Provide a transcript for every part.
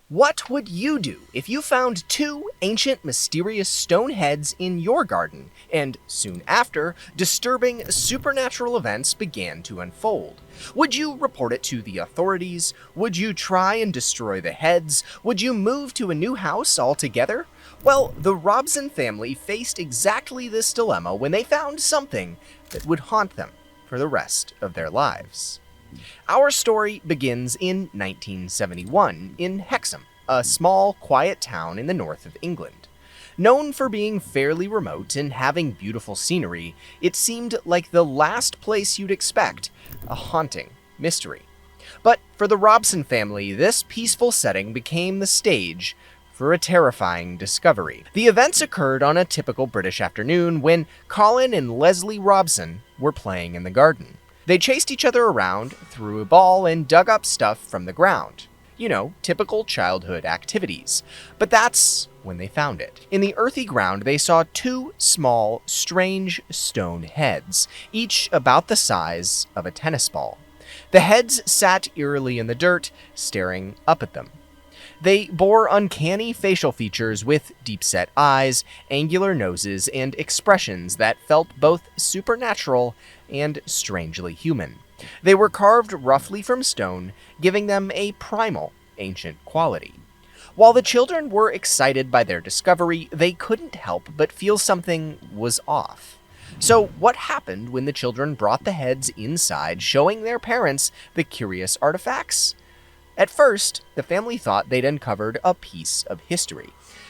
What would you do if you found two ancient, mysterious stone heads in your garden, and soon after, disturbing supernatural events began to unfold? Would you report it to the authorities? Would you try and destroy the heads? Would you move to a new house altogether? Well, the Robson family faced exactly this dilemma when they found something that would haunt them for the rest of their lives. Our story begins in 1971 in Hexham, a small, quiet town in the north of England. Known for being fairly remote and having beautiful scenery, it seemed like the last place you'd expect a haunting mystery. But for the Robson family, this peaceful setting became the stage for a terrifying discovery. The events occurred on a typical British afternoon when Colin and Leslie Robson were playing in the garden. They chased each other around, threw a ball, and dug up stuff from the ground. You know, typical childhood activities. But that's when they found it. In the earthy ground, they saw two small, strange stone heads, each about the size of a tennis ball. The heads sat eerily in the dirt, staring up at them. They bore uncanny facial features with deep-set eyes, angular noses, and expressions that felt both supernatural and strangely human. They were carved roughly from stone, giving them a primal, ancient quality. While the children were excited by their discovery, they couldn't help but feel something was off. So what happened when the children brought the heads inside, showing their parents the curious artifacts? At first, the family thought they'd uncovered a piece of history,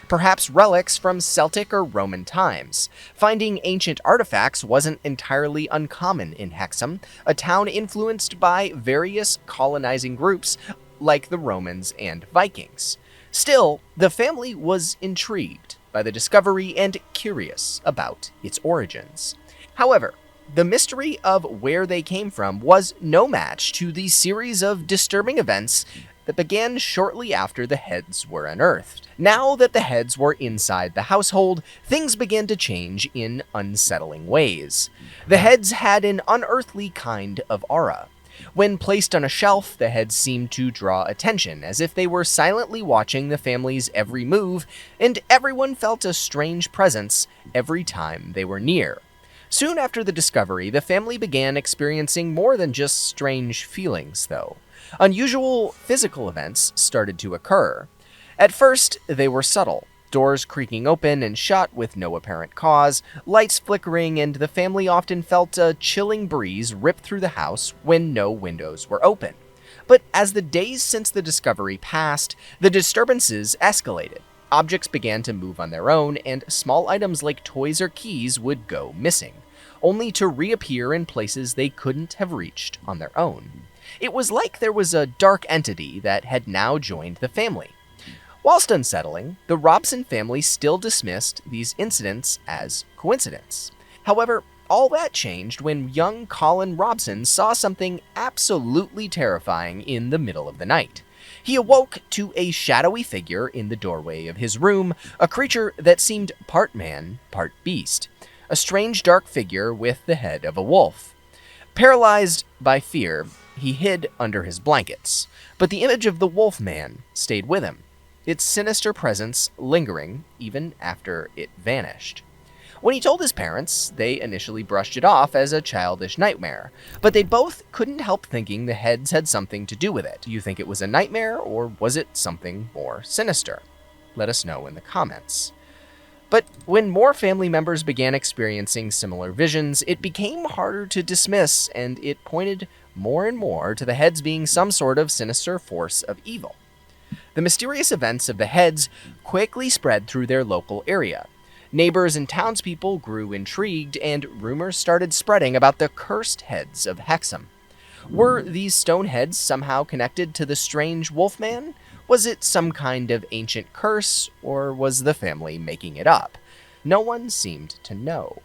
perhaps relics from Celtic or Roman times. Finding ancient artifacts wasn't entirely uncommon in Hexham, a town influenced by various colonizing groups like the Romans and Vikings. Still, the family was intrigued by the discovery and curious about its origins. However, the mystery of where they came from was no match to the series of disturbing events that began shortly after the heads were unearthed. Now that the heads were inside the household, things began to change in unsettling ways. The heads had an unearthly kind of aura. When placed on a shelf, the heads seemed to draw attention, as if they were silently watching the family's every move, and everyone felt a strange presence every time they were near. Soon after the discovery, the family began experiencing more than just strange feelings, though. Unusual physical events started to occur. At first, they were subtle. Doors creaking open and shut with no apparent cause, lights flickering, and the family often felt a chilling breeze rip through the house when no windows were open. But as the days since the discovery passed, the disturbances escalated. Objects began to move on their own, and small items like toys or keys would go missing, only to reappear in places they couldn't have reached on their own. It was like there was a dark entity that had now joined the family. Whilst unsettling, the Robson family still dismissed these incidents as coincidence. However, all that changed when young Colin Robson saw something absolutely terrifying in the middle of the night. He awoke to a shadowy figure in the doorway of his room, a creature that seemed part man, part beast. A strange dark figure with the head of a wolf. Paralyzed by fear, he hid under his blankets, but the image of the wolf man stayed with him, its sinister presence lingering even after it vanished. When he told his parents, they initially brushed it off as a childish nightmare, but they both couldn't help thinking the heads had something to do with it. Do you think it was a nightmare, or was it something more sinister? Let us know in the comments. But when more family members began experiencing similar visions, it became harder to dismiss, and it pointed more and more to the heads being some sort of sinister force of evil. The mysterious events of the heads quickly spread through their local area. Neighbors and townspeople grew intrigued, and rumors started spreading about the cursed heads of Hexham. Were these stone heads somehow connected to the strange wolfman? Was it some kind of ancient curse, or was the family making it up? No one seemed to know.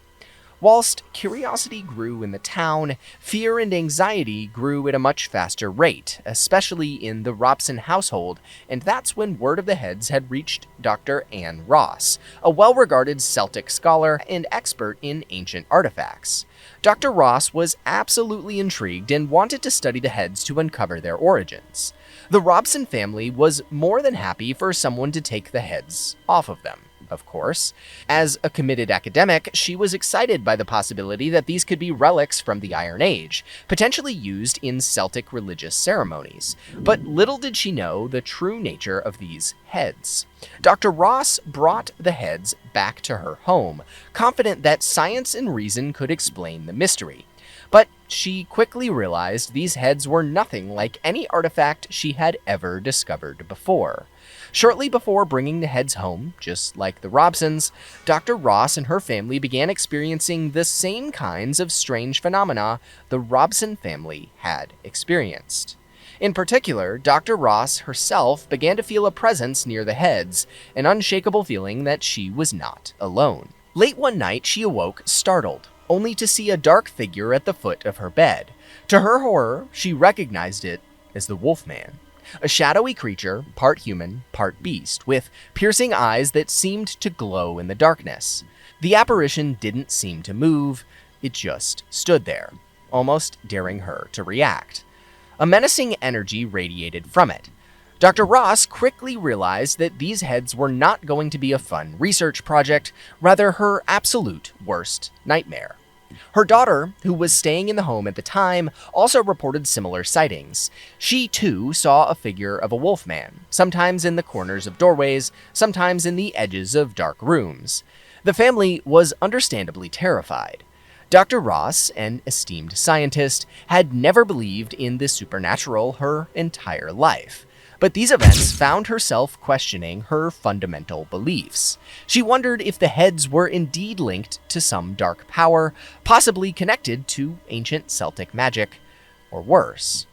Whilst curiosity grew in the town, fear and anxiety grew at a much faster rate, especially in the Robson household, and that's when word of the heads had reached Dr. Anne Ross, a well-regarded Celtic scholar and expert in ancient artifacts. Dr. Ross was absolutely intrigued and wanted to study the heads to uncover their origins. The Robson family was more than happy for someone to take the heads off of them, of course. As a committed academic, she was excited by the possibility that these could be relics from the Iron Age, potentially used in Celtic religious ceremonies. But little did she know the true nature of these heads. Dr. Ross brought the heads back to her home, confident that science and reason could explain the mystery. But she quickly realized these heads were nothing like any artifact she had ever discovered before. Shortly before bringing the heads home, just like the Robsons, Dr. Ross and her family began experiencing the same kinds of strange phenomena the Robson family had experienced. In particular, Dr. Ross herself began to feel a presence near the heads, an unshakable feeling that she was not alone. Late one night, she awoke startled, only to see a dark figure at the foot of her bed. To her horror, she recognized it as the Wolfman. A shadowy creature, part human, part beast, with piercing eyes that seemed to glow in the darkness. The apparition didn't seem to move, it just stood there, almost daring her to react. A menacing energy radiated from it. Dr. Ross quickly realized that these heads were not going to be a fun research project, rather her absolute worst nightmare. Her daughter, who was staying in the home at the time, also reported similar sightings. She, too, saw a figure of a wolfman, sometimes in the corners of doorways, sometimes in the edges of dark rooms. The family was understandably terrified. Dr. Ross, an esteemed scientist, had never believed in the supernatural her entire life. But these events found herself questioning her fundamental beliefs. She wondered if the heads were indeed linked to some dark power, possibly connected to ancient Celtic magic, or worse.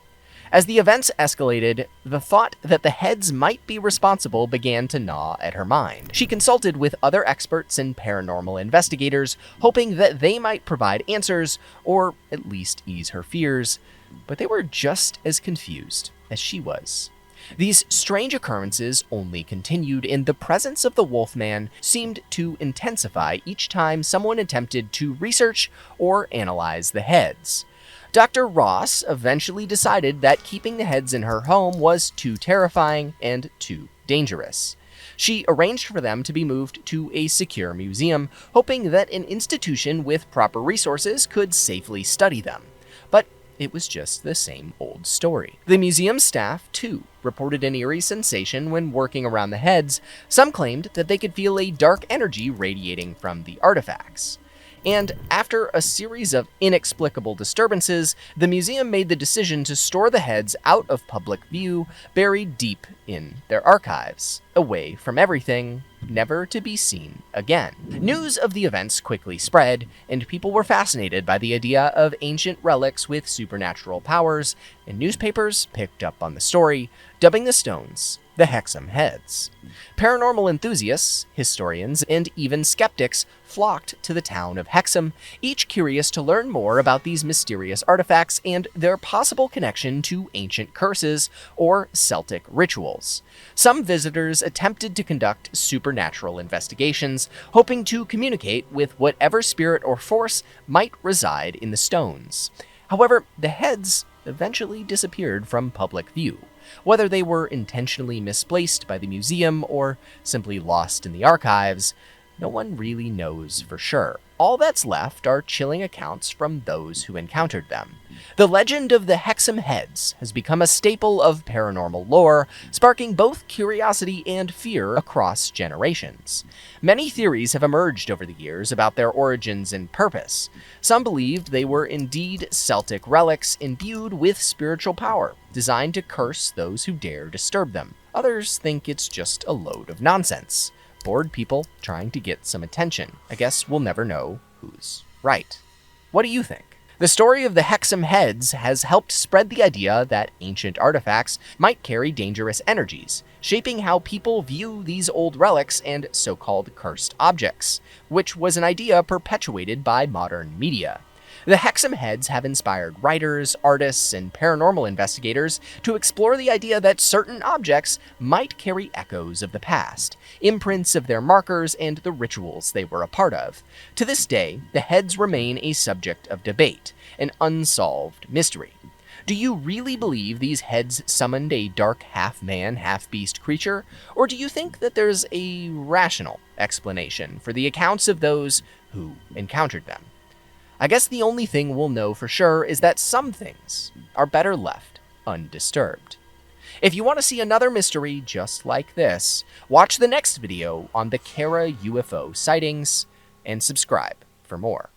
As the events escalated, the thought that the heads might be responsible began to gnaw at her mind. She consulted with other experts and paranormal investigators, hoping that they might provide answers, or at least ease her fears, but they were just as confused as she was. These strange occurrences only continued, and the presence of the Wolfman seemed to intensify each time someone attempted to research or analyze the heads. Dr. Ross eventually decided that keeping the heads in her home was too terrifying and too dangerous. She arranged for them to be moved to a secure museum, hoping that an institution with proper resources could safely study them. But it was just the same old story. The museum staff, too, reported an eerie sensation when working around the heads. Some claimed that they could feel a dark energy radiating from the artifacts. And after a series of inexplicable disturbances, the museum made the decision to store the heads out of public view, buried deep in their archives, away from everything, never to be seen again. News of the events quickly spread, and people were fascinated by the idea of ancient relics with supernatural powers, and newspapers picked up on the story, dubbing the stones the Hexham heads. Paranormal enthusiasts, historians, and even skeptics flocked to the town of Hexham, each curious to learn more about these mysterious artifacts and their possible connection to ancient curses or Celtic rituals. Some visitors attempted to conduct supernatural investigations, hoping to communicate with whatever spirit or force might reside in the stones. However, the heads eventually disappeared from public view. Whether they were intentionally misplaced by the museum or simply lost in the archives, no one really knows for sure. All that's left are chilling accounts from those who encountered them. The legend of the Hexham heads has become a staple of paranormal lore, sparking both curiosity and fear across generations. Many theories have emerged over the years about their origins and purpose. Some believed they were indeed Celtic relics imbued with spiritual power, designed to curse those who dare disturb them. Others think it's just a load of nonsense. Bored people trying to get some attention. I guess we'll never know who's right. What do you think? The story of the Hexham heads has helped spread the idea that ancient artifacts might carry dangerous energies, shaping how people view these old relics and so-called cursed objects, which was an idea perpetuated by modern media. The Hexham heads have inspired writers, artists, and paranormal investigators to explore the idea that certain objects might carry echoes of the past, imprints of their markers, and the rituals they were a part of. To this day, the heads remain a subject of debate, an unsolved mystery. Do you really believe these heads summoned a dark half-man, half-beast creature, or do you think that there's a rational explanation for the accounts of those who encountered them? I guess the only thing we'll know for sure is that some things are better left undisturbed. If you want to see another mystery just like this, watch the next video on the Kara UFO sightings and subscribe for more.